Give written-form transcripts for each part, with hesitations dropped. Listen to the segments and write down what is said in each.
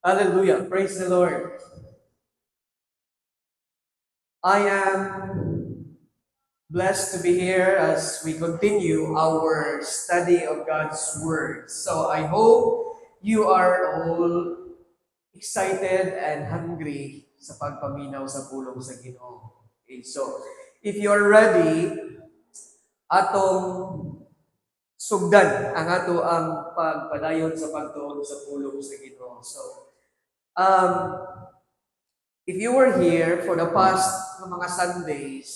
Hallelujah. Praise the Lord. I am blessed to be here as we continue our study of God's Word. So I hope you are all excited and hungry sa pagpaminaw sa pulong sa Ginoo. Okay, so if you are ready, atong sugdan ang ato ang pagpadayon sa pagtuon sa pulong sa Ginoo. So, um, if you were here for the past mga Sundays,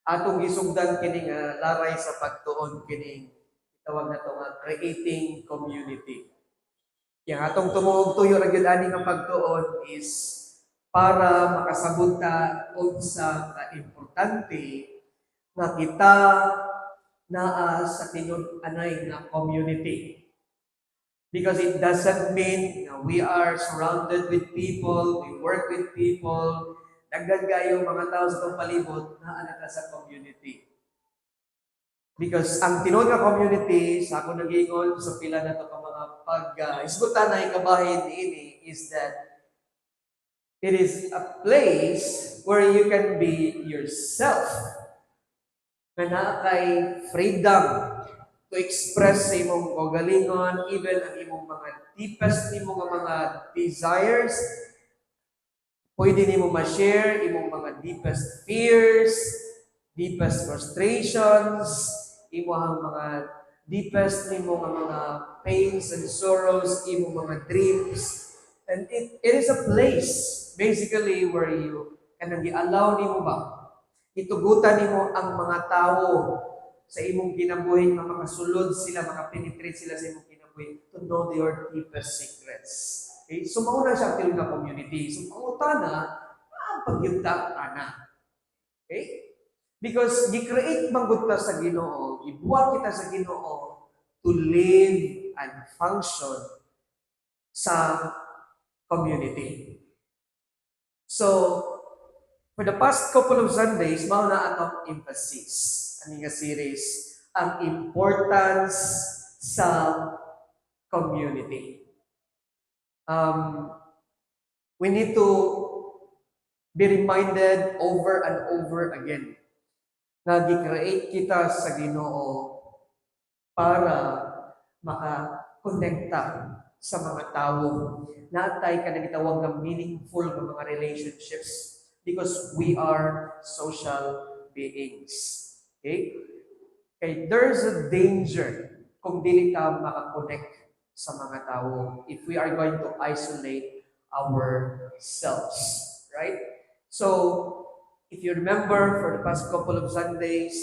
atong gisugdan kini nga laray sa pagtuon kining tawag na to nga creating community. Yang atong tumuog tuyo ra gyud ani nga pagtuon is para makasabot ta unsa ka importante nga kita naa sa tinud-anay nga community. Because it doesn't mean we are surrounded with people, we work with people, dagdag kayo mga tao sa itong palibot na anak sa community. Because ang tinuod nga community, sa ako nag-iingon sa pila na ito mga pag-isgutan na ikabahin ini is that it is a place where you can be yourself. Na kay freedom to express sa imong kagalingon, even ang imong mga deepest imong mga desires. Pwede nimo ma-share imong mga deepest fears, deepest frustrations, imong mga deepest imong mga pains and sorrows, imong mga dreams. And it is a place, basically, where you can allow nimo ba itugutan nimo ang mga tao sa imong kinabuhi nga makasulod sila, makapenetrate sila sa imong kinabuhi to know your deepest secrets. Okay? So, mauna siya ang nga community. So, pangutana, ang pagyugta ana. Okay? Because gi-create manggod ta sa Ginoo, gibuhat kita sa Ginoo to live and function sa community. So, for the past couple of Sundays, mao na atong emphasis ani nga series ang importance sa community. We need to be reminded over and over again na gi-create kita sa Ginoo para maka-connecta sa mga tao na atay ka nagitawag ng meaningful ng mga relationships because we are social beings. Okay? Okay, there's a danger kung dili ka makakonect sa mga tao if we are going to isolate ourselves. Right? So, if you remember for the past couple of Sundays,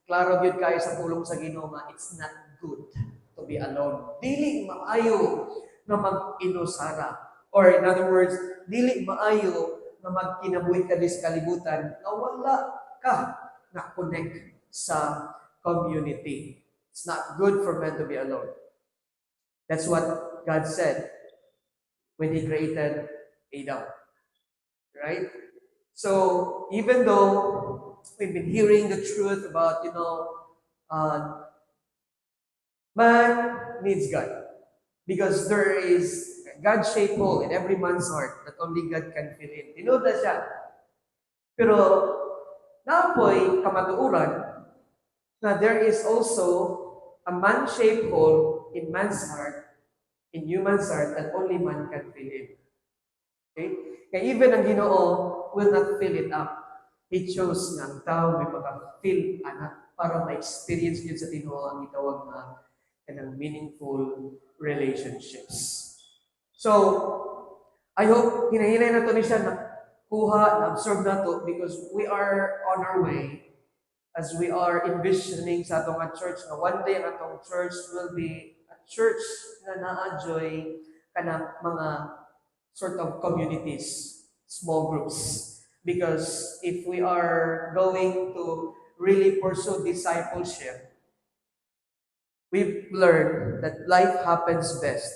klaro gyud kayo sa pulong sa Ginoo nga it's not good to be alone. Dili maayo na mag-inusara. Or in other words, dili maayo na magkinabuhi ka sa kalibutan na wala ka na connect sa community. It's not good for men to be alone. That's what God said when He created Adam. Right? So, even though we've been hearing the truth about, man needs God. Because there is God-shaped hole in every man's heart that only God can fill in. Tinood na siya. Pero, naapoy kamatuuran na there is also a man-shaped hole in man's heart, in human's heart, that only man can fill in. Okay? Kaya even ang Ginoo will not fill it up. He chose nga ang tao may pagka-fill anak para ma-experience yun sa Ginoo ang itawag na kanang meaningful relationships. So, I hope hinahinay na to ni siya na kuha, na-absorb na to because we are on our way as we are envisioning sa atong church na one day ang atong church will be a church na na-enjoy kanang mga sort of communities, small groups. Because if we are going to really pursue discipleship, we've learned that life happens best,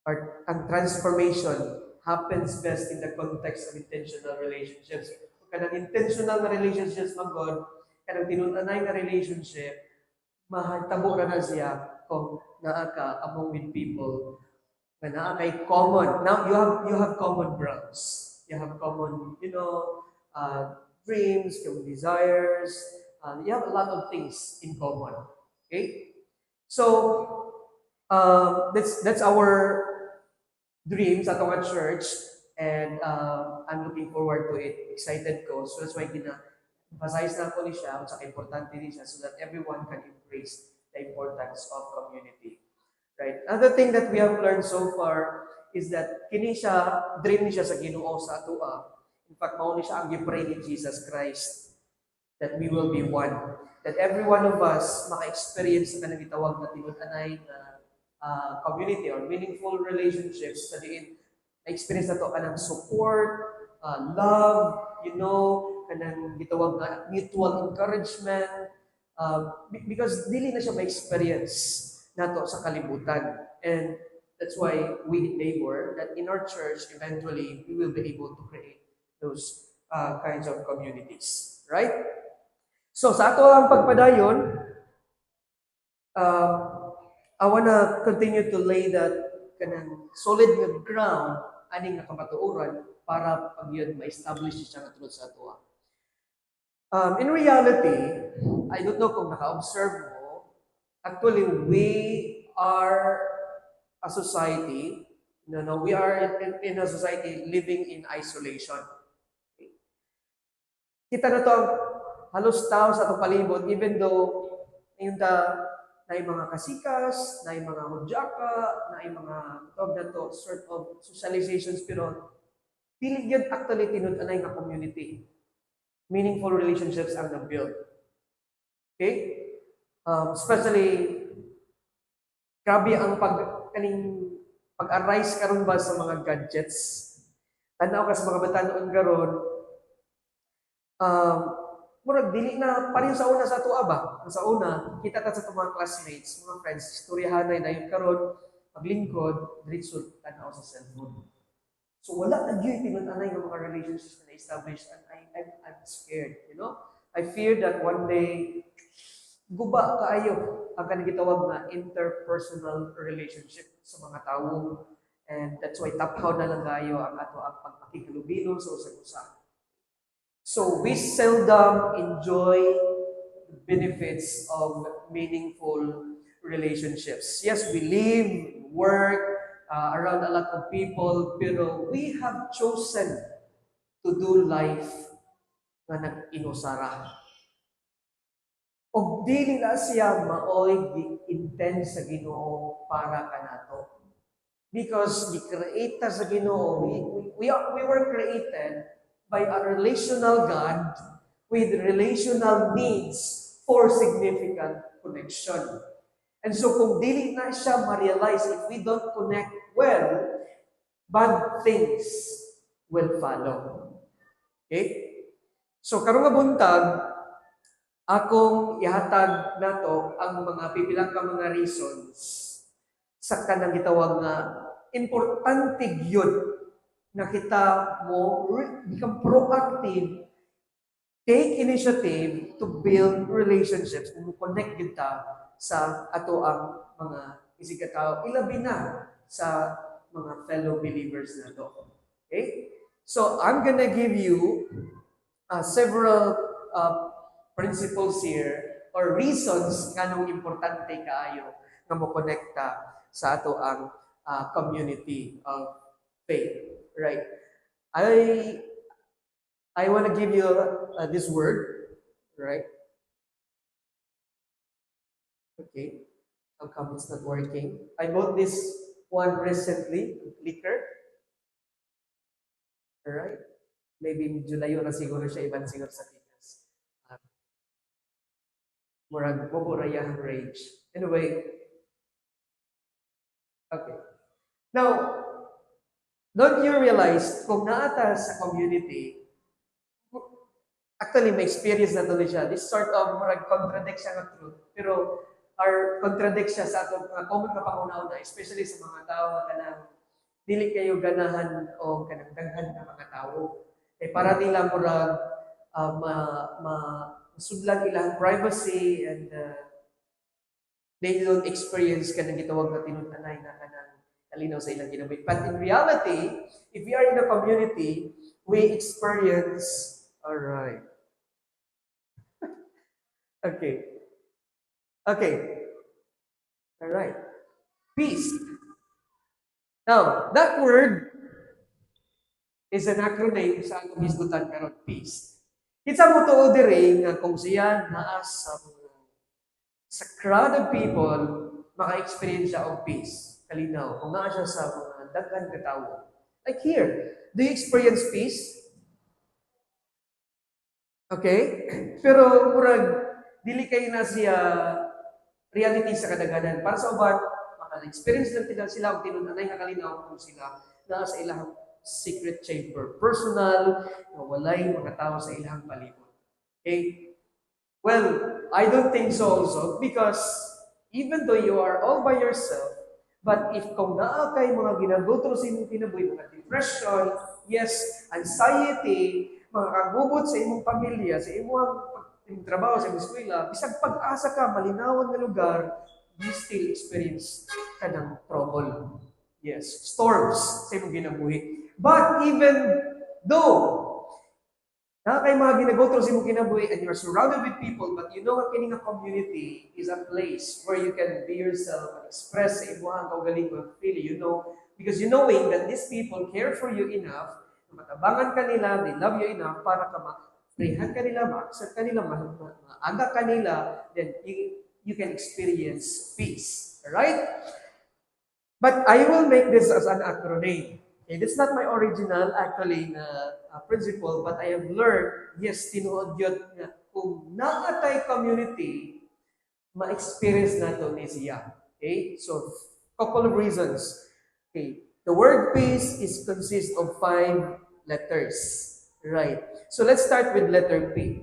or ang transformation happens best in the context of intentional relationships. Kanang intentional na relationships mag God, kanang tinun-anay na relationship, mahantabo ra na siya kung naa ka among with people Kana kay common. Now you have common grounds. You have common, dreams, common desires. You have a lot of things in common. Okay? So that's our dreams at our church, and I'm looking forward to it. Excited ko. So that's why emphasize na ko ni siya, at saka importante din siya so that everyone can embrace the importance of community. Right? Another thing that we have learned so far is that kini siya, dream ni siya sa Ginoo sa atua. In fact, mao ni siya ang gipray ni Jesus Christ that we will be one. That every one of us maka-experience sa kanang gitawag na tinud-anay na community or meaningful relationships sa diin na-experience na to kanang support, love, kanang gitawag na mutual encouragement, because dili na siya ma-experience nato sa kalibutan. And that's why we labor that in our church, eventually, we will be able to create those kinds of communities. Right? So, sa ato ang pagpadayon, I wanna continue to lay that kanang solid nga ground aning nga kamatuoran para pag yun ma-establish siya nga tungod sa ato. In reality, I don't know kung naka-observe mo, actually we are a society, we are in a society living in isolation. Kita na to ang halos tao sa atong palibot, even though yung na yung mga kasikas, na yung mga hudyaka, na yung mga sort of socializations, pero pili yun actually tinud-anay nga community. Meaningful relationships ang na-build. Okay? Especially, grabe ang pag-arise karon ba sa mga gadgets. Tanaw ka sa mga bata noon karon, murag dili na pareho sa una sa tuwa ba? Sa una, kita ta sa mga classmates, mga friends, istoryahanay na yung karon maglingkod, diretso tanaw sa cellphone. So wala na gyud tinud-anay ng mga relationships na establish, and I'm scared, I fear that one day guba kaayo ang kanang gitawag na interpersonal relationship sa mga tawo, and that's why taphaw na lang kayo ang ato ang pagpakihalubilo sa usag-usa. So we seldom enjoy the benefits of meaningful relationships. Yes, we live, work around a lot of people, pero we have chosen to do life nga nag-inusara. Og dili na siya maoy gi-intend sa Ginoo para kanato. Because gi-create ta sa Ginoo, we were created by a relational God with relational needs for significant connection. And so kung dili na siya ma-realize, if we don't connect well, bad things will follow. Okay? So karong nga buntag, akong ihatag nato ang mga pipilang ka mga reasons sa kanang gitawag nga importante gyud na kita mo become proactive, take initiative to build relationships, kung connect kita sa ato ang mga isig katao, ilabi na sa mga fellow believers na to. Okay? So, I'm gonna give you several principles here or reasons nganong importante kaayo nga mo konekta sa ato ang community of faith. Right. I want to give you this word, right? Okay. How come it's not working? I bought this one recently, Clicker. All right. Maybe in July na siguro siya, iban siguro sa Pinas. Murag maburayan rage. Anyway. Okay. Now, don't you realize, kung naata sa community, actually, may experience na doon siya. This sort of contradict siya ng truth. Pero, or contradict siya sa atong mga common na pangunauna, especially sa mga tao na kanang dili kayo ganahan o kanang daghan na mga tao. Para nila murag masudlan ilang privacy, and they don't experience kanang gitawag na tinun-anay na kanang kalinaw sa ilang kinabuhi. But in reality, if we are in a community, we experience, all right. Okay. Okay. All right. Peace. Now, that word is an acronym sa akong hisgutan karon, peace. Kitsa mo tuod diri nga kung siya naa sa crowd of people, maka-experience siya of peace. Kalinaw. Kung naa siya sa mga daghan ka tawo. Like here, do you experience peace? Okay? Pero murag dili kayo na siya reality sa kadaghanan. Para sa uban, maka-experience lang sila og tinun-anay nga kalinaw kung sila naa sa ilang secret chamber, personal, na walay mga tao sa ilang palibot. Okay? Well, I don't think so also because even though you are all by yourself, but if kung naa kay mga ginagutro sa imong kinabuhi, mga depression, yes, anxiety, mga kagubot sa imong pamilya, sa imong trabaho, sa imong eskwela, bisag pag-asa ka, malinawan nga lugar, you still experience ka ng trouble. Yes, storms sa imong ginabuhi. But even though kay mga ginagotro sa imong kinabuhi and you're surrounded with people, but you know nga kining community is a place where you can be yourself and express sa imong kaugalingong feeling. You know, because you knowing that these people care for you enough, na matabangan ka nila, they love you enough para ka ma-freehan ka nila, ma-accept ka nila, maaga ka nila, then you can experience peace. Alright? But I will make this as an acronym. Okay, that's not my original actually principle, but I have learned, yes, tinuod yun na kung naatay community, ma-experience nato ni siya. Okay, so couple of reasons. Okay, the word peace is consists of 5 letters. Right. So let's start with letter P.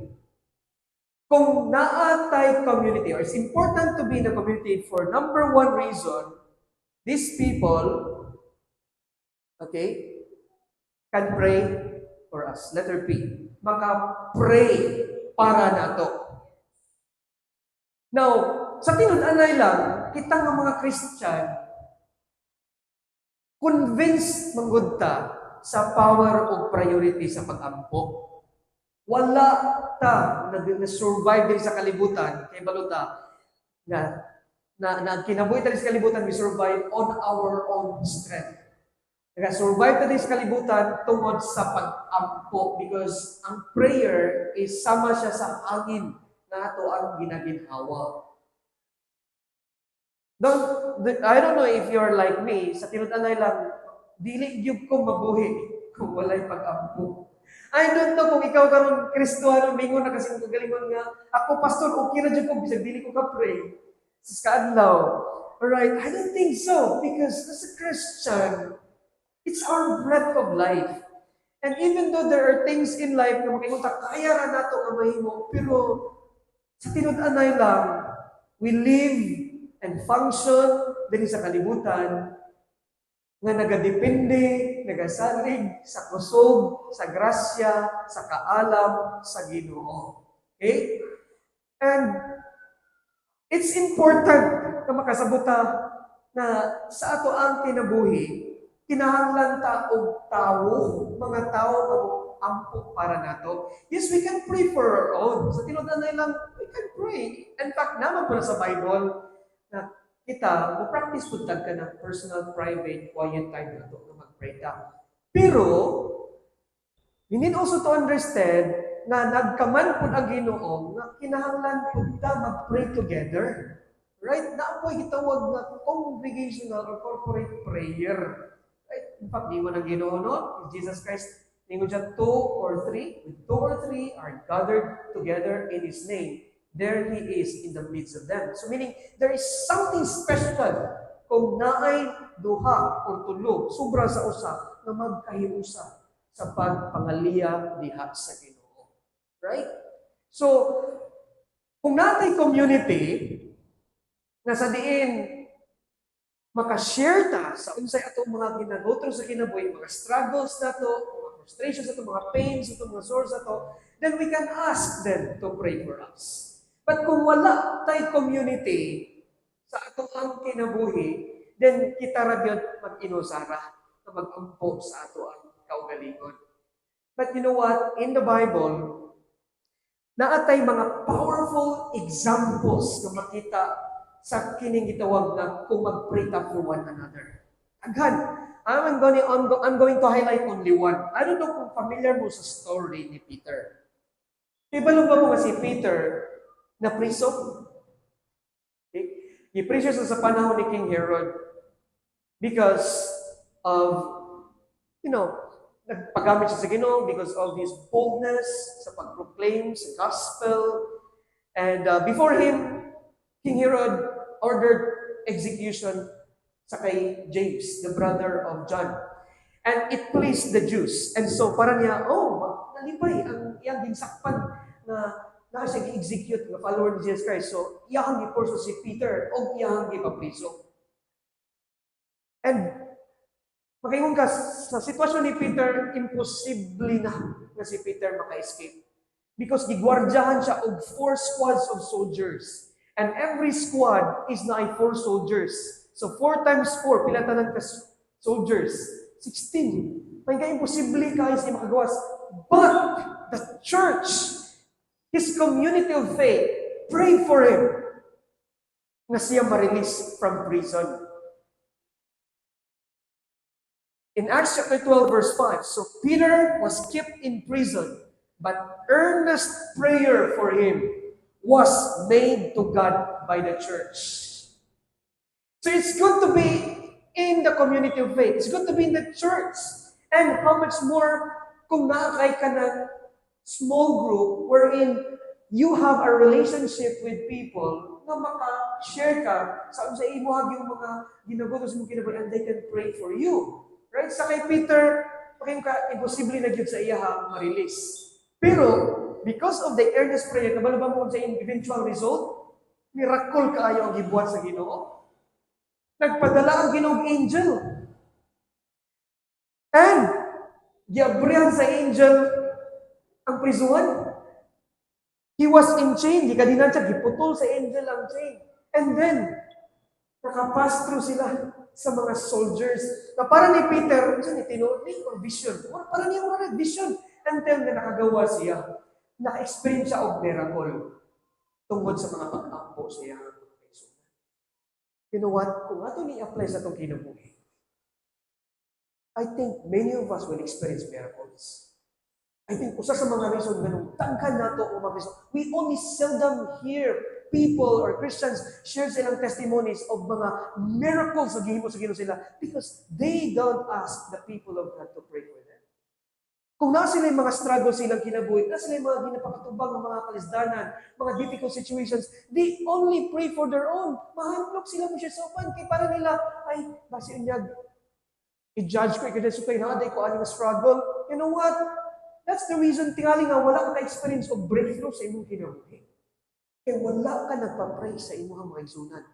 Kung naatay community, or it's important to be in a community for number 1 reason, these people, okay, can pray for us. Letter P. Maka-pray para nato. Now, sa tinud-anay lang, kita nga mga Christian, convinced manggod ta sa power o priority sa pag-ampo. Wala ta na-survive din sa kalibutan, kay baluta, na kinabuhi tayo sa kalibutan, we survive on our own strength. Nag-survive tayo sa kalibutan tungod sa pag-ampo because ang prayer is sama siya sa angin na ato ang ginaginhawa. I don't know if you're like me, sa tinud-anay lang, dili gyud ko mabuhi kung walay pag-ampo. I don't know kung ikaw karon Kristiyano mingon na kasi kagalingon nga ako pastor okay na jud ko bisag dili ko ka pray. Sa kaadlaw. Alright, I don't think so because as a Christian, it's our breath of life. And even though there are things in life na makimunta, kaya ra nato nga mahimo, pero sa tinud-anay lang, we live and function din sa kalibutan nga nagadepende, nagasalig sa kusog, sa grasya, sa kaalam, sa Ginoo. Okay? And it's important na makasabuta na sa ato ang kinabuhi, kinahanglan ta og tawo, mga tao ampo para nato. Yes, we can pray for our own. Sa tinud-anay lang, we can pray. In fact, naman po na sa Bible na kita, mag-practice po ka ng personal, private, quiet time na ito na mag-pray ka. Pero, you need also to understand na nagkaman po ang Ginoo na kinahanglan po ta mag-pray together. Right? Na po gitawag na congregational or corporate prayer. Right? In fact, di mo ng Ginoo no? Jesus Christ, ningon siya 2 or 3. With 2 or 3 are gathered together in His name, there He is in the midst of them. So meaning, there is something special kung naay duha o tulo, sobra sa usa, na magkahiusa sa pagpangaliya diha sa Ginoo. Right? So, kung natay community, na sa diin, makashare ta sa unsay ato mga ginagotro sa kinabuhi, mga struggles nato, mga frustrations nato, mga pains nato, mga sores nato, then we can ask them to pray for us. But kung wala tay community sa atong ang kinabuhi, then kita ra gyud mag-inusara na mag-ampo sa ato ang kaugalingon. But you know what? In the Bible, naatay mga powerful examples na makita sa kining gitawag na kung mag-pray ta for one another. Aghan, I'm going to highlight only one. I don't know kung familiar mo sa story ni Peter. Ibalo ba mo nga si Peter na priso? Okay? Ipriso sa panahon ni King Herod because of, nagpagamit siya sa Ginoo because of his boldness sa pag-proclaim sa gospel. And before him, King Herod ordered execution sa kay James, the brother of John. And it pleased the Jews. And so, para niya, nalipay ang iyang ginsakpan na siya gi-execute na follower ni Jesus Christ. So, iyang giporso si Peter o iyang gipapriso. And, makaingon ka, sa sitwasyon ni Peter, imposible na si Peter maka-escape. Because gigwardyahan siya og 4 squads of soldiers. And every squad is na 4 soldiers. So 4 times 4, pila tanan ka soldiers? 16. May imposible kayo siya makagawas. But the church, his community of faith, prayed for him na siya ma-release from prison. In Acts chapter 12, verse 5, so Peter was kept in prison, but earnest prayer for him was made to God by the church. So it's good to be in the community of faith. It's good to be in the church. And how much more kung naakay ka ng small group wherein you have a relationship with people na maka-share ka sa imuhag yung mga ginagutos mong kinabuhi and they can pray for you. Right? Sa kay Peter, imposible na yun sa iya ma-release. Pero, because of the earnest prayer, kabalo ba mo sa eventual result, miracle kaayo ang gibuhat sa Ginoo. Nagpadala ang Ginoong angel. And, giabrihan sa angel ang prisuhan. He was in chain. Gikadinan siya, giputol sa angel ang chain. And then, nakapass through sila sa mga soldiers. Na para ni Peter, siya ni tinuloy or vision. Or para niya wala vision. Until na nakagawa siya. Naka-experience siya og miracle. Tungkol sa mga pag-ampo siya. You know what? Kung ato ni-apply sa itong kinabuhi, I think many of us will experience miracles. I think usa sa mga reason ganun, tangkan nato o mabiso. We only seldom hear people or Christians share silang testimonies of mga miracles na gihimo sa Ginoo sila because they don't ask the people of God to pray for them. Kung na sila yung mga struggles silang kinabuhi, na sila yung mga ginapakatubang ng mga kalisdanan, mga difficult situations, they only pray for their own. Mahanlok sila mo siya sa upan. Kaya para nila, ay, basi niya, i-judge ko, ikadasukay na, ko aning struggle. You know what? That's the reason tingali nga wala ka experience of breakthrough sa imong kinabuhi. Kaya wala ka nagpa-pray sa imong mga isunan.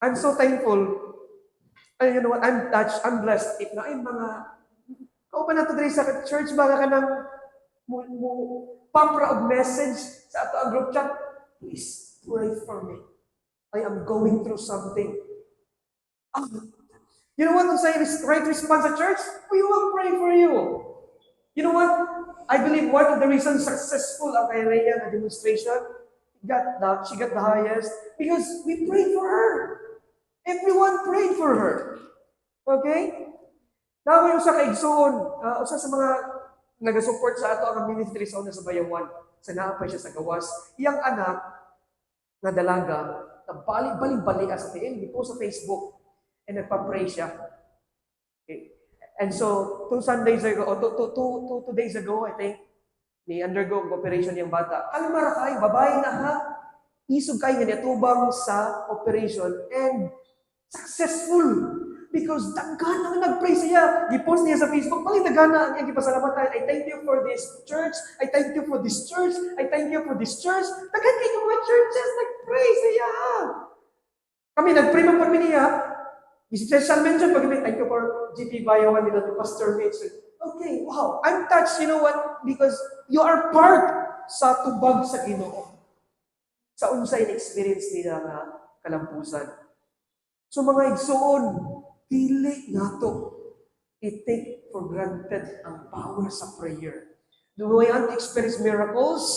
I'm so thankful. And you know what? I'm touched, I'm blessed. If na ay mga kauban nato diri sa church baga ka nang papra og message sa ato ang group chat, please pray for me. I am going through something. You know what to say right response at church? We will pray for you. You know what? I believe one of the reasons successful ang kay Rhea na demonstration, she got the highest because we prayed for her. Everyone prayed for her. Okay? Now, yung sa kaigsoon, usa sa mga nag-support sa ato ang ministry sa una sa Bayawan, sa naapay siya sa gawas, iyang anak na dalaga, balik-balik sa tiil, po sa Facebook, and nagpa-pray siya. Okay. And so, 2 Sundays ago, or 2 days ago, I think, ni undergo ang operation yung bata. Alamara kayo, babae na ha, isog kayo nga tubang sa operation, and successful. Because daghan ang nag-pray siya. Gipost niya sa Facebook, daghan ang iyang gipasalamatan. I thank you for this church. I thank you for this church. I thank you for this church. Daghan kayo mga churches, nag-pray siya. Kami, nag-pray man po niya. Special mention, thank you for GP Bayawan nila, the Pastor Mitch. Okay, wow. I'm touched, you know what? Because you are part sa tubag sa Ginoo. Sa unsay na experience nila na kalampusan. So mga igsoon, dili nato i-take for granted ang power sa prayer. Do we want to experience miracles?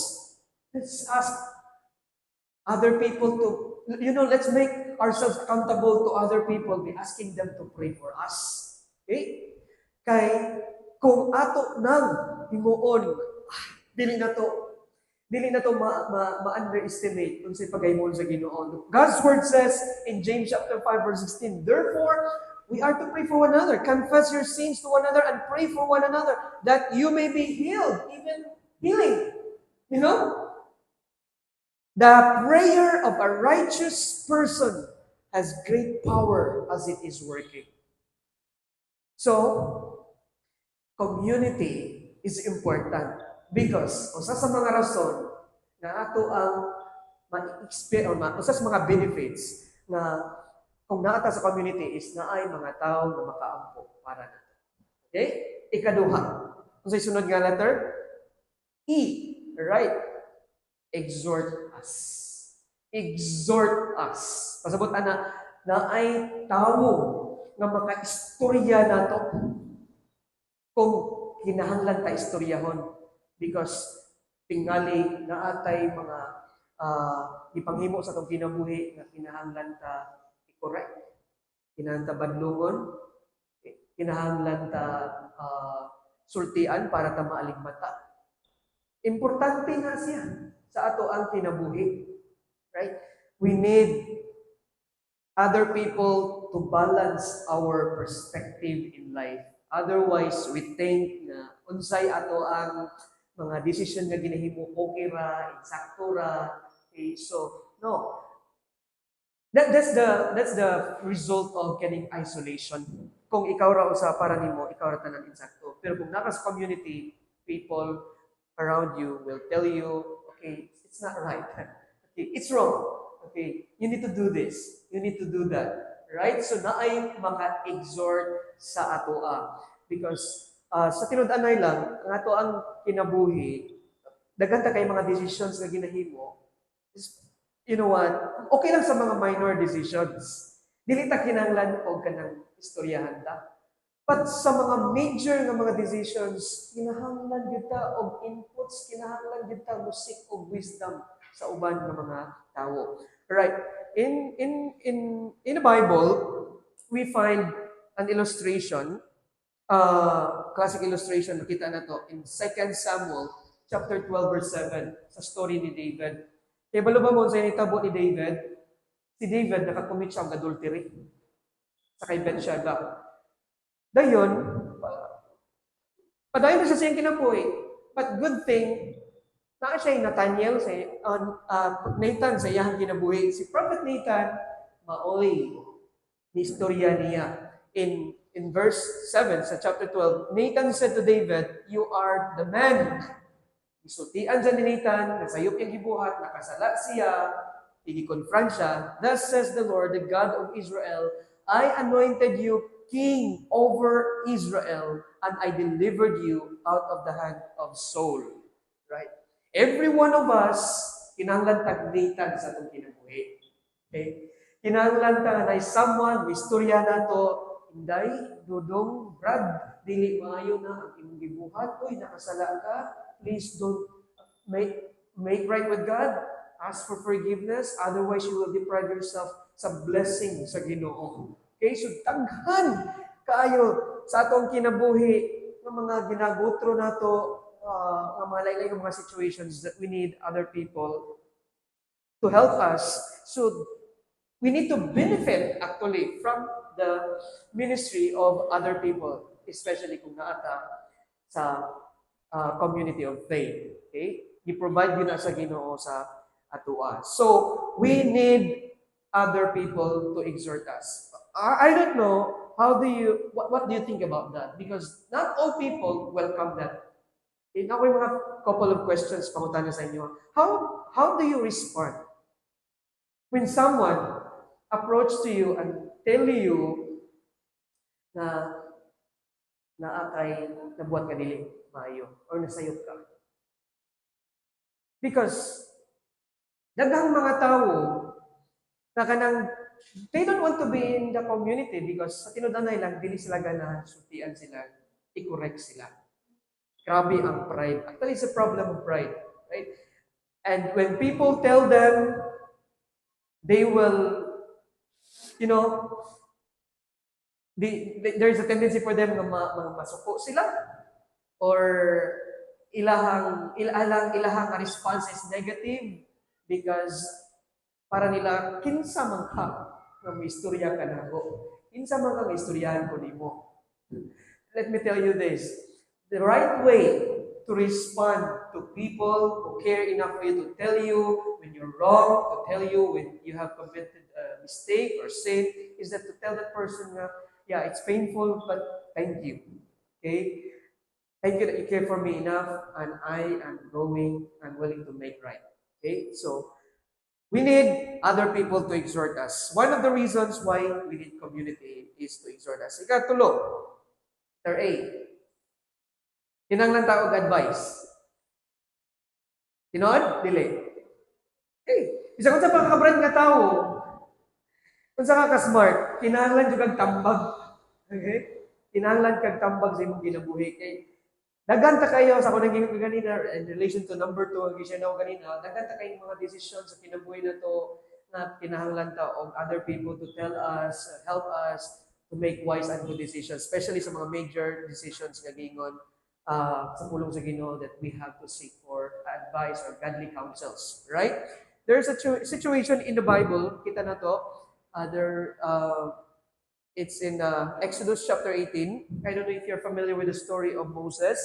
Let's ask other people to, let's make ourselves accountable to other people by asking them to pray for us. Okay? Kay, kung ato nang himuon, dili na to ma-underestimate kung sa pagaymoon sa Ginoo. God's word says in James chapter 5 verse 16, therefore, we are to pray for one another, confess your sins to one another, and pray for one another, that you may be healed, even healing. You know? The prayer of a righteous person has great power as it is working. So, community is important because usa sa mga rason na ato ang ma-experience usa sa mga benefits na kung naata sa community is na ay mga tao na makaampo para nato. Okay? Ikaduha. Unsay sunod nga letter? E. Right? Exhort us. Exhort us. Pasabot ana na ay tawo nga makaistorya nato kung kinahanglan ta istoryahon because tingali naatay mga ipanghimo sa atong kinabuhi nga kinahanglan ta i-correct, kinahanglan ta badlungon, kinahanglan ta sultian para ta maaligmata. Importante na siya sa ato ang kinabuhi. Right? We need other people to balance our perspective in life. Otherwise, we think na unsay ato ang mga decision nga ginahimo okay ra, insakto ra. Okay, so no. That's the result of getting isolation. Kung ikaw ra usa para nimo, ikaw ra tanan insakto. Pero kung naka sa community, people around you will tell you, okay, it's not right. Okay, it's wrong. Okay, you need to do this. You need to do that. Right? So naay maka-exhort sa atoa. Because sa tinud-anay lang, ang ato ang kinabuhi, daghan ta kay mga decisions nga ginahimo. You know what? Okay lang sa mga minor decisions. Dili ta kinahanglan og kanang istoryahan ta. But sa mga major nga mga decisions, kinahanglan gyud ta og inputs, kinahanglan gyud ta musik og wisdom sa uban nga mga tawo. Right. In the Bible, we find an illustration, classic illustration, nakita na to in 2 Samuel chapter 12 verse 7 sa story ni David. Kaya balo ba mo sa initabo ni David? Si David nakakommit siya ng adultery sa kay Bathsheba. Dayon, padayon na siya siyang kinabuhi. But good thing, naa siya yung Nathaniel, Nathan sa iyang kinabuhi. Si Prophet Nathan, maoy, ni istorya niya. In verse 7 sa chapter 12, Nathan said to David, you are the man. Isultian siya ni Nathan, nasayop yung gibuhat, nakasala siya, i-confront siya. Thus says the Lord, the God of Israel, I anointed you king over Israel, and I delivered you out of the hand of Saul. Right? Every one of us, kinahanglan tag-Nathan sa itong kinabuhi. Okay? Kinahanglan ta na someone, istorya na to, Inday, Dudong, Brad, dili maayo na ang imong gibuhat. Uy, nakasala ka. Please don't make right with God. Ask for forgiveness. Otherwise, you will deprive yourself sa blessing sa Ginoo. Okay, so taghan kaayo sa atong kinabuhi ng mga ginagutro nato, ng mga lain-lain mga situations that we need other people to help us. So we need to benefit actually from the ministry of other people, especially kung naata sa community of faith. Okay? I-provide yun na sa Ginoo sa atua. So we need other people to exhort us. I don't know, what do you think about that? Because not all people welcome that. Ako yung mga couple of questions pangutan na sa inyo. How do you respond when someone approach to you and tell you na naakay nabuhat ka dili maayo or nasayop ka? Because daghang mga tao Na kanang they don't want to be in the community because sa tinudanay lang, dili sila ganahan, sutian sila, i-correct sila. Grabe ang pride. Actually, it's a problem of pride. Right? And when people tell them, they will, you know, there's a tendency for them na masuko sila or ilahang response is negative because para nila kinsa man ka nga may istorya ka nako, kinsa man ka nga istoryahan ko nimo. Let me tell you this, the right way to respond to people who care enough for you to tell you when you're wrong, to tell you when you have committed a mistake or sin, is that to tell that person na, yeah, it's painful, but thank you. Okay? Thank you that you care for me enough, and I am willing to make right. Okay? So, we need other people to exhort us. One of the reasons why we need community is to exhort us. Ikatulo, letter A. Kinahanglan ta og advice. Tinuod? Dili. Okay. Isa kung sa pagkakabrand nga tao, kung sa ka-smart, kinahanglan jud kag tambag. Okay? Kinahanglan kag tambag sa imong ginabuhi. Kay daghan ta kayo sa kunang gingon kanina in relation to number 2 ang gisinaw kanina, daghan ta kayo mga decisions sa kinabuhi na to na kinahanglan ta og other people to tell us, help us to make wise and good decisions, especially sa mga major decisions nga gingon sa pulong sa Ginoo that we have to seek for advice or godly counsels, right? There's a situation in the Bible, kita na to, it's in Exodus chapter 18. I don't know if you're familiar with the story of Moses.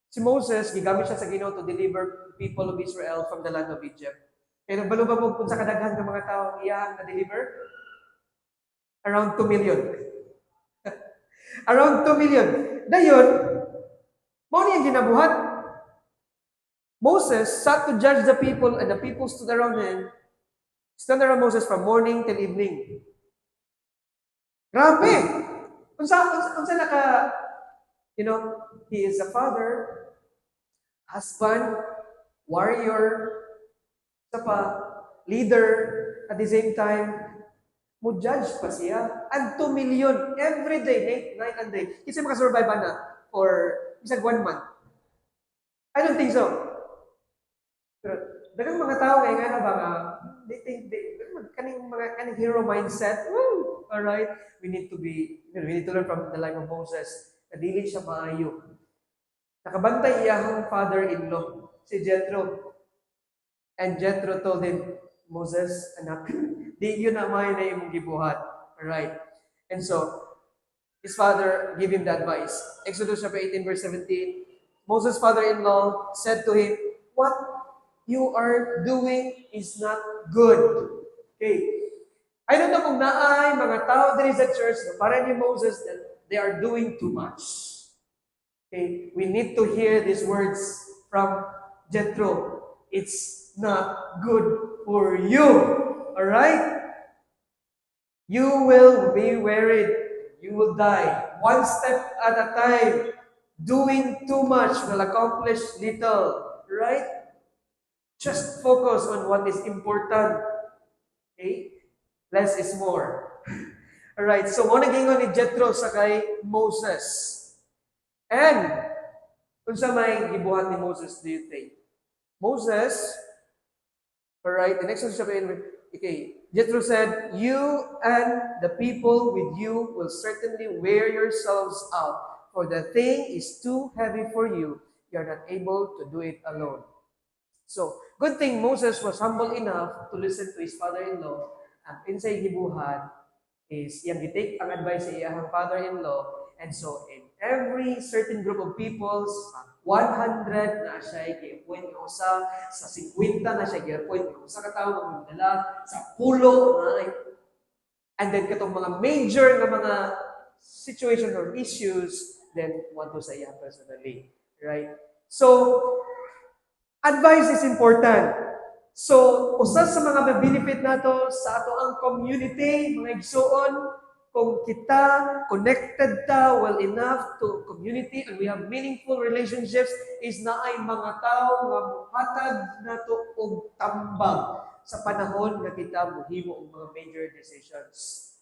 Si Moses, gigamit siya sa Ginoo to deliver people of Israel from the land of Egypt. Kaya nagbalo ba mo kung sa kadaghan ng mga tao iyang na-deliver? Around 2 million. Around 2 million. Dayon, mao niyang ginabuhat. Moses sat to judge the people and the people stood around him. Stand around Moses from morning till evening. Grabe! Unsa naka, he is a father, husband, warrior, leader, at the same time, mo judge pa siya. And 2 million every day, night and day. Kasi makasurvive na for isang 1 month. I don't think so. Pero dagang mga tao kaya nga na ba they think kaning hero mindset. Woo! All right, we need to learn from the life of Moses. Dili siya maayo. Nakabantay iyang father-in-law, si Jethro. And Jethro told him, Moses, anak, di yun na may na imong gibuhat. All right. And so, his father gave him the advice. Exodus chapter 18, verse 17. Moses' father-in-law said to him, what you are doing is not good. Okay. I don't know kung naay mga tao there is a church na para ni Moses that they are doing too much. Okay. We need to hear these words from Jethro. It's not good for you. All right? You will be worried. You will die. One step at a time. Doing too much will accomplish little. Right? Just focus on what is important. Okay? Less is more. Alright, so mo nagingon ni Jethro sa kay Moses. And, kung sa may gibuhat ni Moses, do you think? Moses, alright, the next one siya okay, Jethro said, you and the people with you will certainly wear yourselves out, for the thing is too heavy for you. You are not able to do it alone. So, good thing Moses was humble enough to listen to his father-in-law. Ang insay gibuhat is iyang gitake ang advice sa iyang father-in-law. And so, in every certain group of people, sa 100 na siya i-appoint ng usa, sa 50 na siya i-appoint ng usa katao ng magdala, sa 10 na and then katong mga major na mga situation or issues, then one to sa iya personally. Right? So, advice is important. So, usa sa mga benefit nato sa ato ang community, mga igsuon, kung kita connected ta well enough to community and we have meaningful relationships, is na ay mga tao nga muhatag nato og tambag. sa panahon nga kita mohimo og mga major decisions.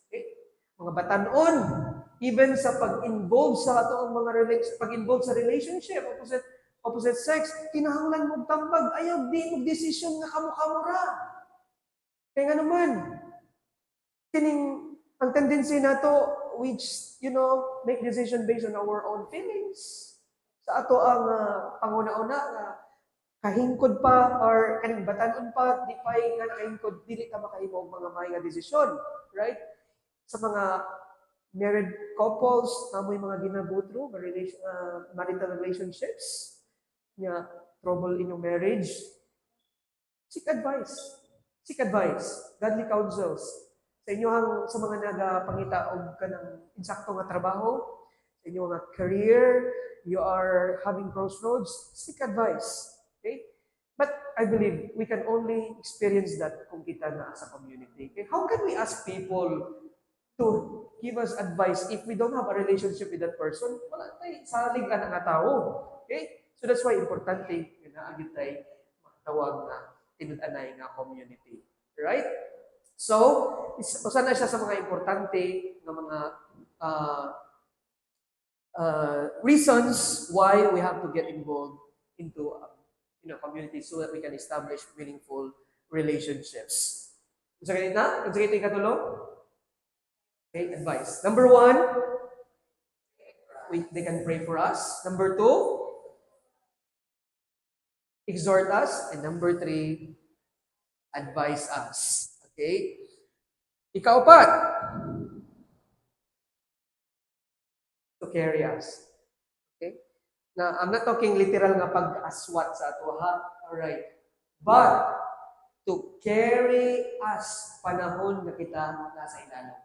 Okay? Mga batanon, even sa pag-involve sa ato ang mga pag-involve sa relationship, opposite sex, kinahanglan mo tambag, ayaw di mo desisyon nga kamo-kamura. Kaya nga naman, ang tendency nato, which, make decision based on our own feelings. Sa ato ang panguna-una nga kahingkod pa or kaning batanon pa, di pa nga kahingkod, dili ka makahimo og mga may nga desisyon. Right? Sa mga married couples, namoy mga ginabo through marital relationships, nga trouble in your marriage, seek advice. Seek advice. Godly counsels. Sa mga nagapangita og kanang insakto nga trabaho, sa inyong nga career, you are having crossroads, seek advice. Okay? But I believe we can only experience that kung kita na sa community. Okay? How can we ask people to give us advice if we don't have a relationship with that person? Wala tayo, salig ka na nga tao. Okay? So that's why importante na agad tayo matawag na tinud-anay nga community. Right? So, usa na siya sa mga importante na mga reasons why we have to get involved into community so that we can establish meaningful relationships. Unsa kanina? Unsa kanina katulong? Okay, advice. Number 1, they can pray for us. Number 2, exhort us. And number 3, advise us. Okay? Ika-4, to carry us. Okay? Now, I'm not talking literal nga pag-aswat sa ato, ha? Alright. But, to carry us panahon na kita nasa ilalim.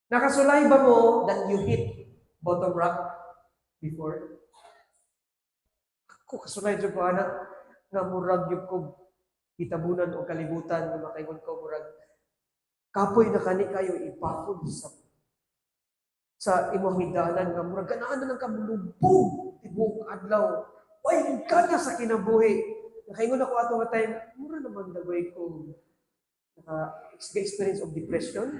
Nakasulay ba mo that you hit bottom rock before? Ako kasulay dyan ko, anak, nga murag yung ko kitabunan o kalibutan nga makaingon ko murag kapoy na kani kayo ipakod sa imong hidanan nga murag ganaan na lang kamulubog tibuok adlaw way kana sa kinabuhi nakaingon ako ato nga time mura naman dagway ko experience of depression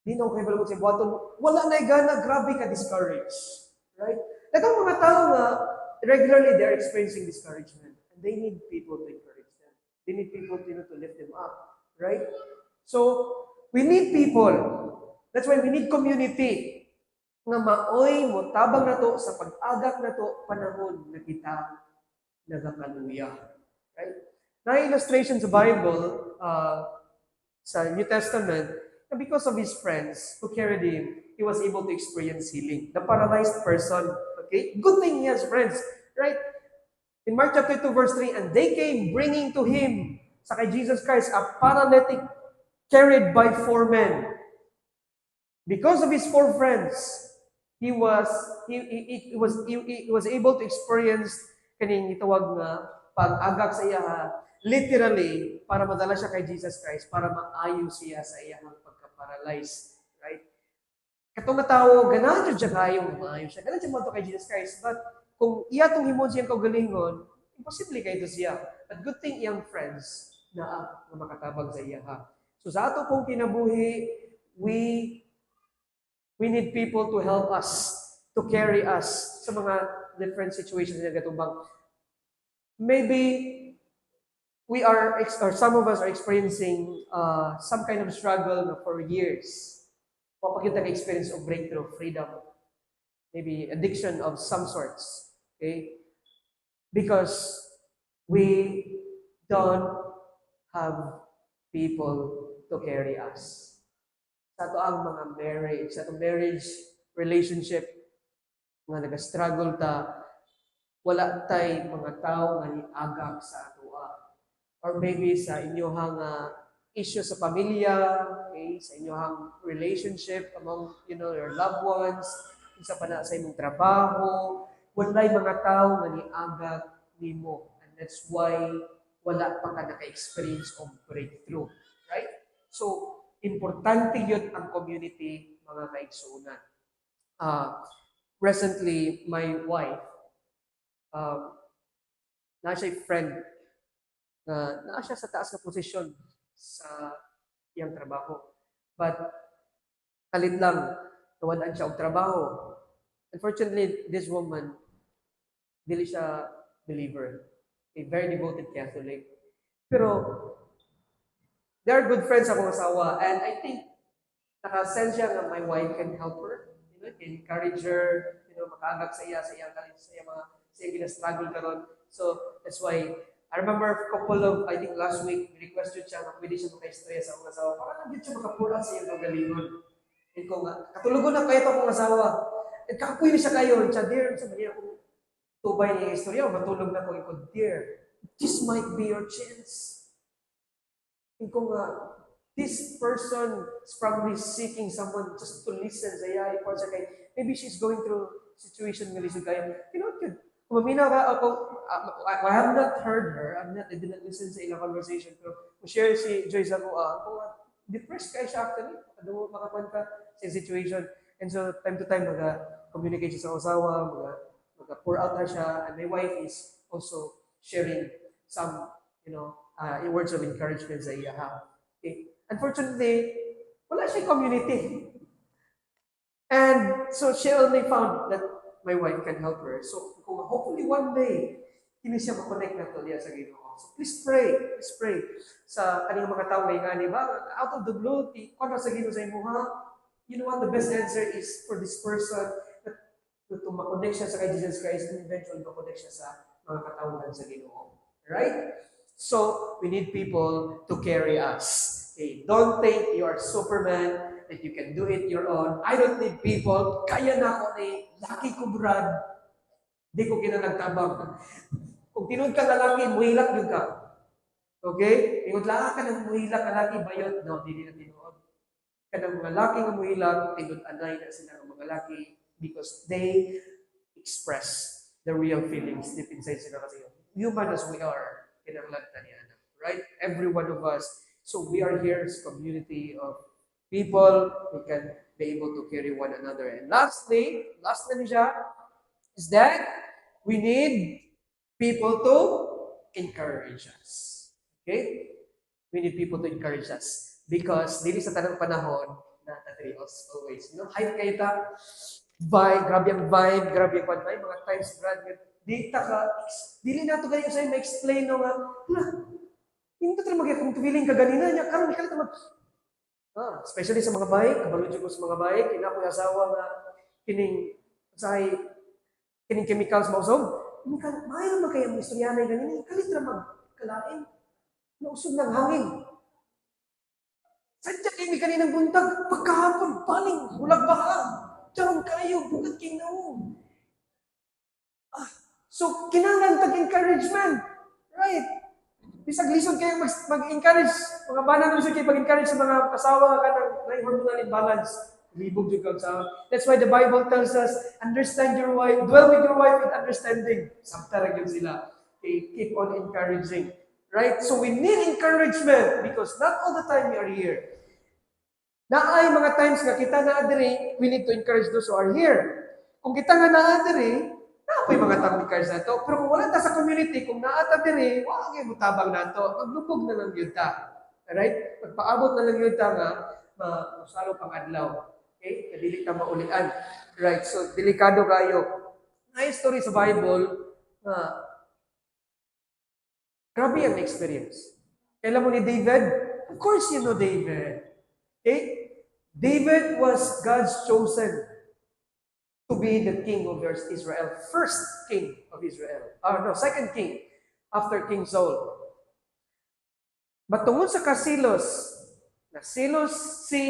di na ko kay balot sa buhaton wala na gana grabe ka discouraged right daghang mga tao nga regularly they're experiencing discouragement. They need people to encourage them. They need people to lift them up. Right? So, we need people. That's why we need community. Nga maoy mo tabang na to sa pag-agak na to panahon na kita nagakaluya. Right? Na illustration sa Bible, sa New Testament, na because of his friends who carried him, he was able to experience healing. The paralyzed person, okay? Good thing he has friends, right? In Mark chapter 2, verse 3, and they came bringing to him, sa kay Jesus Christ, a paralytic carried by 4 men. Because of his 4 friends, he was able to experience kaning itawag nga pag-agak sa iya literally para madala siya kay Jesus Christ para maayo siya sa iyang pagka-paralyzed, right? Katong nga tawo ganahan jud siya kayo maayo siya. Ganahan siya mo kay Jesus Christ, but kung iya tong himon siyang kaugalingon, imposible kay ito siya. But good thing iyang friends na makatabag sa iya ha. So sa ato pong kinabuhi, we need people to help us, to carry us sa mga different situations na gatubang. Maybe we are, or some of us are experiencing some kind of struggle for years. Papakita ka experience of breakthrough, freedom, maybe addiction of some sorts. Okay? Because we don't have people to carry us. Sa ito ang mga marriage, sa itong marriage relationship, nga nag-struggle ta, wala tay mga tao nga niagak sa atua. Or maybe sa inyohang issue sa pamilya, okay, sa inyohang relationship among your loved ones, sa pana sa imong trabaho, walay mga tao nga niagak nimo. And that's why wala pa ka naka-experience of breakthrough. Right? So, importante yun ang community, mga kaigsuunan. Recently, my wife, na siya friend nga naa siya sa taas nga posisyon sa iyang trabaho. But kalit lang nawalan siya og trabaho. Unfortunately, this woman dili siya believer, a very devoted Catholic. Pero they are good friends akong asawa, and I think naka-sense siya nga my wife can help her, can encourage her, makaagak sa iya, sa iya mga, sa iya gina-struggle karon. So, that's why, I remember a couple of, I think last week, requested siya na pwede siya maka-stress sa akong asawa, para lang din siya makapura sa iyang kagalingon. And ko nga, katulugon na kayo ito akong asawa. At kakapoy na siya kayo, siya, dear, sabi niya akong tubay niya istorya, matulog na ko, ikaw, dear, this might be your chance. And ko nga, this person is probably seeking someone just to listen sa iya, ipon sa kay, maybe she's going through situation nga lisod kayo. Good. Kumaminaw ka ako, I have not heard her, I did not listen sa ilang conversation, pero share si Joyce ako, depressed kayo siya actually, makakuan ka sa situation. And so, time to time, communicate siya sa asawa, pour out na siya, and my wife is also sharing some, words of encouragement sa iya. Okay. Unfortunately, wala siya community. And so she only found that my wife can help her. So hopefully one day, hindi siya makonect na to niya sa Ginoo. So please pray sa kaning mga tao ngayon, di ba? Out of the blue, kung sa Ginoo sa imuha, you know what, the best answer is for this person to makonect siya sa kay Jesus Christ and eventually makonect siya sa mga katawhan sa Ginoo. Right? So, we need people to carry us. Okay? Don't think you are Superman, that you can do it your own. I don't need people. Kaya na ako ni laki ko, Brad. Di ko kinanagtabang. Kung tinud ka lalaki, muhilak yun ka. Okay? Ingot lang ka ng muhilak ka laki, bayot. No, di na tinuod. Kanang mga laki nga muhilak, tinud-anay na sila ng mga laki because they express the real feelings deep inside sila kasi human as we are, kinahanglan niya, right? Every one of us. So we are here as a community of people who can be able to carry one another. And lastly, last na siya, is that we need people to encourage us. Okay? We need people to encourage us. Because dili sa tanang panahon, na tatrios always. Hype kayo ta, vibe, grabe ang vibe, mga times, grabe, data ka, dili na ito ganyan sa'yo, ma-explain no nga, hindi ito talaga kung feeling ka ganina niya, karoon ka lang especially sa mga bike, kabalod ko sa mga bike, ina ko yung asawa nga, kining chemicals mausog, mahal naman kaya mga istoryanay ganina, kalit na magkalain, nausog ng hangin. Sadya kayo may kaninang buntag, pagkahapon, baling, hulag baka, charong kayo, bukat kayo na So, kinahanglan tag-encouragement. Right? Bisag lisod kayo mag-encourage. Mga banang lisod kayo mag-encourage sa mga asawa ka ng hormonal imbalance. Libog yung sa. That's why the Bible tells us, understand your wife, dwell with your wife with understanding. Samtara yun sila. Okay, keep on encouraging. Right? So we need encouragement because not all the time we are here. Naay mga times nga kita na adiri, we need to encourage those who are here. Kung kita nga na adiri, napay mga tabi-cards na to. Pero kung wala ta sa community, kung naata dire, wala kayo mutabang na to. Maglubog na lang yun ta. Alright? Magpaabot na lang yun ta nga, masalo pang adlaw. Okay? Kadili ta maulian. Right? So, delikado kayo. May story sa Bible, grabe ang experience. Kailan mo ni David? Of course you know David. Okay? David was God's chosen to be the king of Israel. First king of Israel. Second king after King Saul. But tungod sa kasilos, nasilos si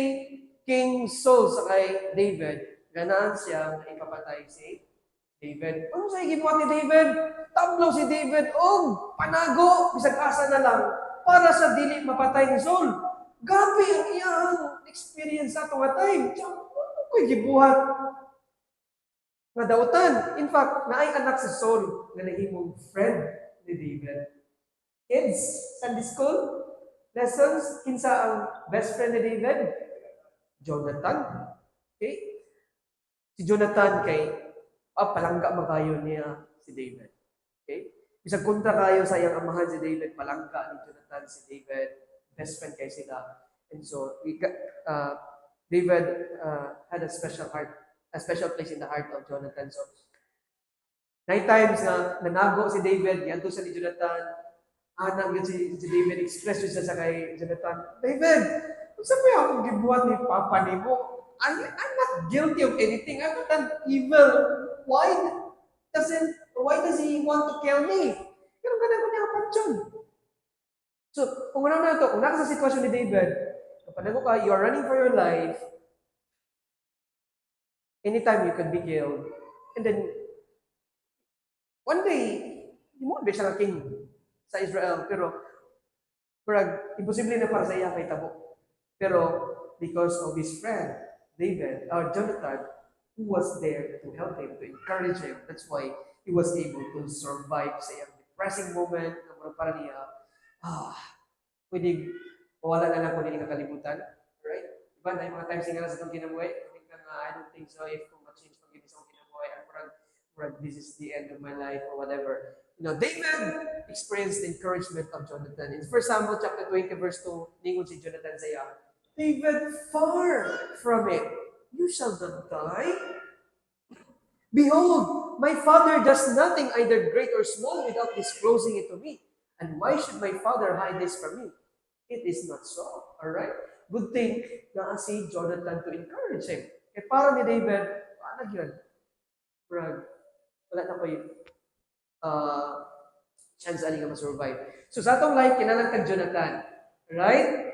King Saul sa kay David, ganaan siya na ikapatay si David. Ano sa ginawa ni David? Tablaw si David, panago, bisag asa na lang, para sa dili mapatay ni Saul. Grabe ang iyang experience sa itong time. Ano ko'y gibuhat? Nga dautan. In fact, naay anak si Saul na nahimong friend ni David. Kids, Sunday school, lessons, kinsa ang best friend ni David? Jonathan. Okay? Si Jonathan kay palangga magayon niya si David. Okay? Bisag kontra kayo sa iyang amahan si David, palangka ni Jonathan si David, best friend kay sila. And so, David had a special heart, a special place in the heart of Jonathan. So, nine times nga nanago si David, yanto sa ni Jonathan, anak yun si David, express yun siya sa kay Jonathan, David, kung saan ba akong gibuhat ni Papa ni mo? I'm not guilty of anything. I'm not an evil. Why does he want to kill me? Pero ganun ko niya pansyon. So, kung ano na ito, kung naka sa sitwasyon ni David, kapag ka, you are running for your life, anytime you could be killed, and then, one day, hindi mo siya na king sa Israel, pero imposible na para sa iya kay tabo. Pero, because of his friend, David, or Jonathan, who was there to help him, to encourage him, that's why he was able to survive sa iyang depressing moment, na para niya, pwede, wala na lang kung hindi nakalimutan. Right? Diba? Na yung mga times nga sa itong kinabuhay, I don't think so if kung ma-change pag hindi sa akong kinabuhay, this is the end of my life or whatever. You know, David experienced the encouragement of Jonathan. In 1 Samuel chapter 20, verse 2, ningon si Jonathan sa iya, David, far from it. You shall not die. Behold, my father does nothing either great or small without disclosing it to me. And why should my father hide this from me? It is not so. Alright? Good thing na si Jonathan to encourage him. Eh para ni David, paano yun? Brag, wala na ko yun. Chance ali nga ma-survive. So sa atong life, kinalang kag Jonathan. Right?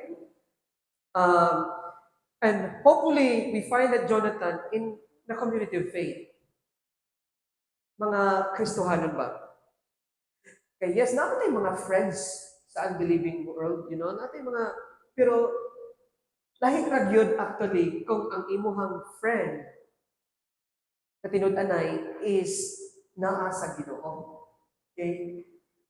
And hopefully, we find that Jonathan in the community of faith. Mga Kristohanan ba? Okay, yes, natin tayong mga friends sa unbelieving world, you know, natin mga, pero lahi ra gyud actually kung ang imuhang friend na tinud-anay is naa sa Ginoo. Okay?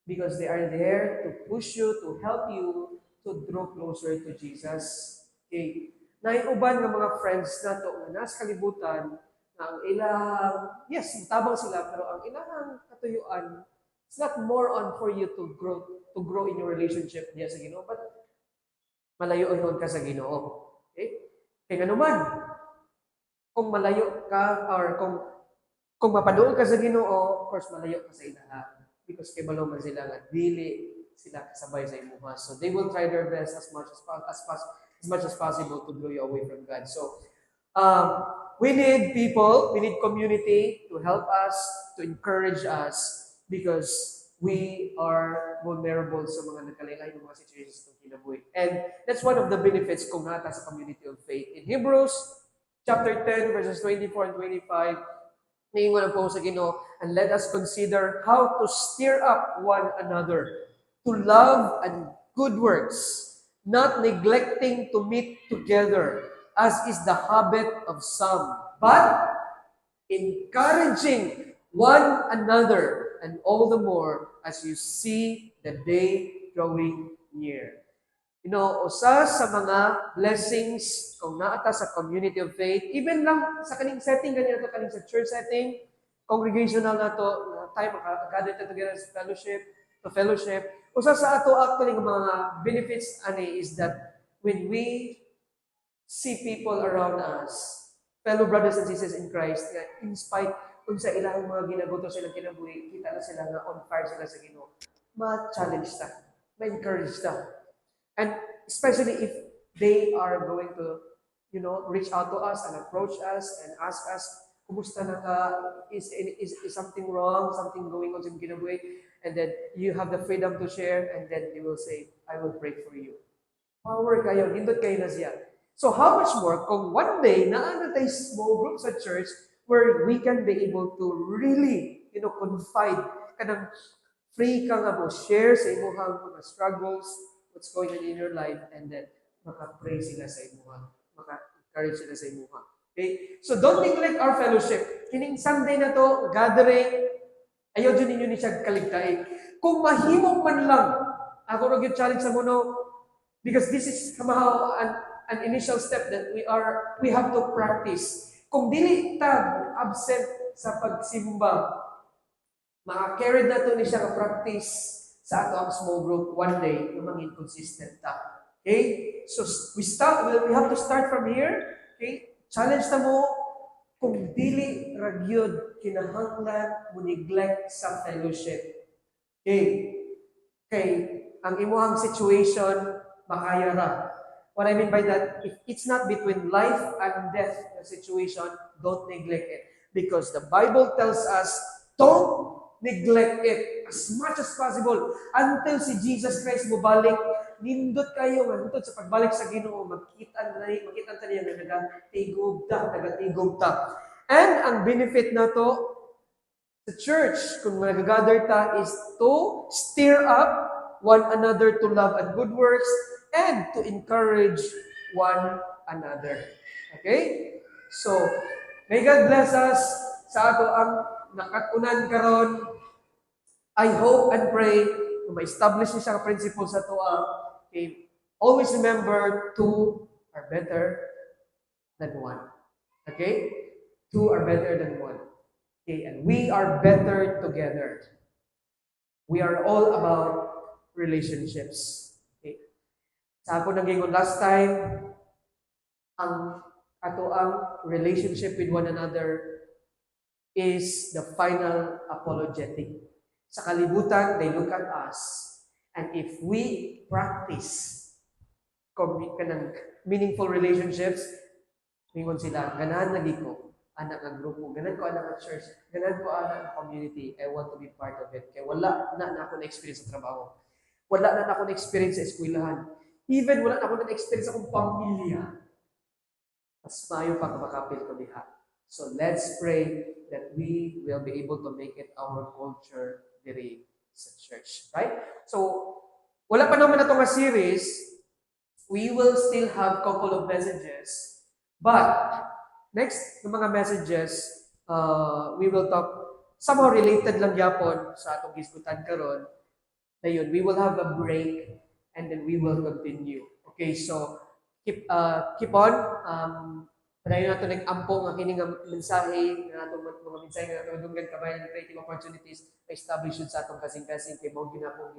Because they are there to push you, to help you, to draw closer to Jesus. Okay? Naiuban ng mga friends na to na nasa kalibutan na ang ilang, yes, tabang sila, pero ang ilang katuyuan, it's not more on for you to grow in your relationship niya sa Ginoo, but malayo yun ka sa Ginoo. Okay? Kaya naman, kung malayo ka, or kung mapadool ka sa Ginoo, of course, malayo ka sa ilaha. Because kay maluman sila nga, dili sila kasabay sa imuha. So they will try their best as much as possible to draw you away from God. So we need people, we need community to help us, to encourage us, because we are vulnerable sa mga nagkalaylay ng mga situations ng kinabuhi. And that's one of the benefits kung nata sa community of faith. In Hebrews chapter 10, verses 24 and 25, niingon po sa Ginoo, and let us consider how to stir up one another to love and good works, not neglecting to meet together, as is the habit of some, but encouraging one another, and all the more as you see the day drawing near. You know, usa sa mga blessings kung naata sa community of faith, even lang sa kaning setting, ganyan ito, kaning sa church setting, congregational na to, tayo maka-gather together sa fellowship, usa sa ato actually mga benefits ani is that when we see people around us, fellow brothers and sisters in Christ, in spite kung sa ilang mga ginaguto silang kinabuhi, kita na sila na on fire sila sa Ginoo, ma-challenge ta, ma-encourage ta. And especially if they are going to, you know, reach out to us and approach us and ask us, kumusta na ka? Is something wrong? Something going on sa kinabuhi? And then you have the freedom to share, and then you will say, I will pray for you. Power kayo, nindot kayo na siya. So how much more kung one day naana tayo small groups at church where we can be able to really, you know, confide, kanang free ka nga mo, share sa imuhang mga struggles, what's going on in your life, and then maka-pray sila sa imuha, maka-encourage sila sa imuha. Okay? So don't neglect our fellowship. Kining Sunday na to, gathering, ayaw dyan ninyo ni siya kaligtain. Kung mahimong man lang, ako rin yung challenge sa muno, because this is somehow an initial step that we have to practice. Kung dili tag absent sa pagsimba, maka-carry na to ni siya ka practice sa ato ang small group one day na mangin consistent ta. Okay? So we have to start from here. Okay? Challenge na mo kung dili ragyod kinahanglan mo neglect sa fellowship. Okay? Okay, ang imuhang situation makaya ra. What I mean by that, if it's not between life and death the situation, don't neglect it. Because the Bible tells us, don't neglect it as much as possible until si Jesus Christ mo balik. Nindot kayo nga hutod sa pagbalik sa Ginoo, makita ta niya nga nagatigog ta. And ang benefit na to the church, kung nag-gather ta, is to stir up one another to love and good works and to encourage one another. Okay? So, may God bless us sa ato ang nakatunan karon. I hope and pray na ma-establish niya sa principle sa to. Okay? Always remember, two are better than one. Okay? Two are better than one. Okay, and we are better together. We are all about relationships. Okay. Sa ako nagingon last time, ang ato ang relationship with one another is the final apologetic. Sa kalibutan, they look at us, and if we practice kanang meaningful relationships, mingon sila, ganahan lagi ko, anak ng grupo, ganan ko anak ng church, ganan ko anak ng community, I want to be part of it. Kaya wala na ako na-experience sa trabaho. Wala na ako na-experience sa eskwelahan. Even wala na ako na-experience sa akong pamilya. Mas mayo pa makapil ko diha. So let's pray that we will be able to make it our culture diri sa church. Right? So, wala pa naman na itong series. We will still have couple of messages. But, next, ng mga messages, we will talk somehow related lang yapon sa atong gisgutan karon. Ayun, we will have a break and then we will continue. Okay, so keep on. Padayon nato nag-ampo nga kini nga mensahe nga atong mga mensahe nga kadunggan kabayan ng creative opportunities na establish sa atong kasing-kasing kay mao ginapong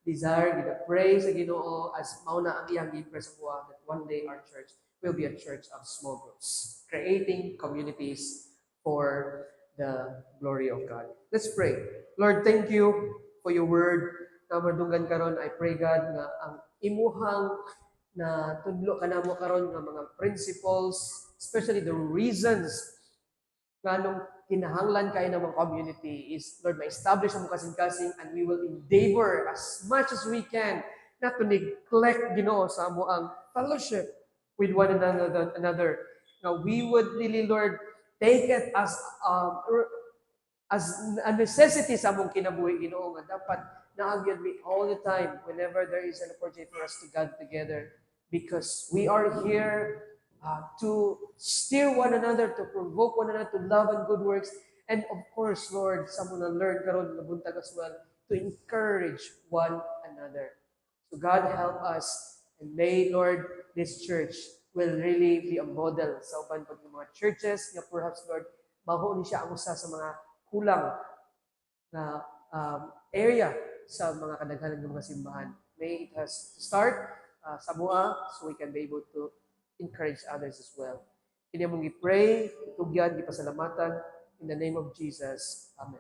desire, gina-pray sa Ginoo as mauna ang iyang gi-press ko that one day our church will be a church of small groups, creating communities for the glory of God. Let's pray. Lord, thank you for your word. Na madunggan karon, I pray God nga ang imuhang na tudlo kanamo karon nga mga principles, especially the reasons nganong kinahanglan kay ng mga community is, Lord, ma-establish ang kasing-kasing and we will endeavor as much as we can not to neglect, Ginoo, sa amo ang fellowship with one another. Now, we would really, Lord, take it as a necessity sa among kinabuhi, Ginoo, nga dapat naagyan we all the time whenever there is an opportunity for us to gather together because we are here to steer one another, to provoke one another to love and good works, and of course, Lord, sa mga learn karon na buntag as well, to encourage one another. So God help us, and may, Lord, this church will really be a model sa uban pag mga churches nga perhaps, Lord, maho ni siya ang usa sa mga kulang na area sa mga kadaghanan ng mga simbahan. May it has to start sa mua so we can be able to encourage others as well. Kini mong i-pray, itugyan, ipasalamatan in the name of Jesus. Amen.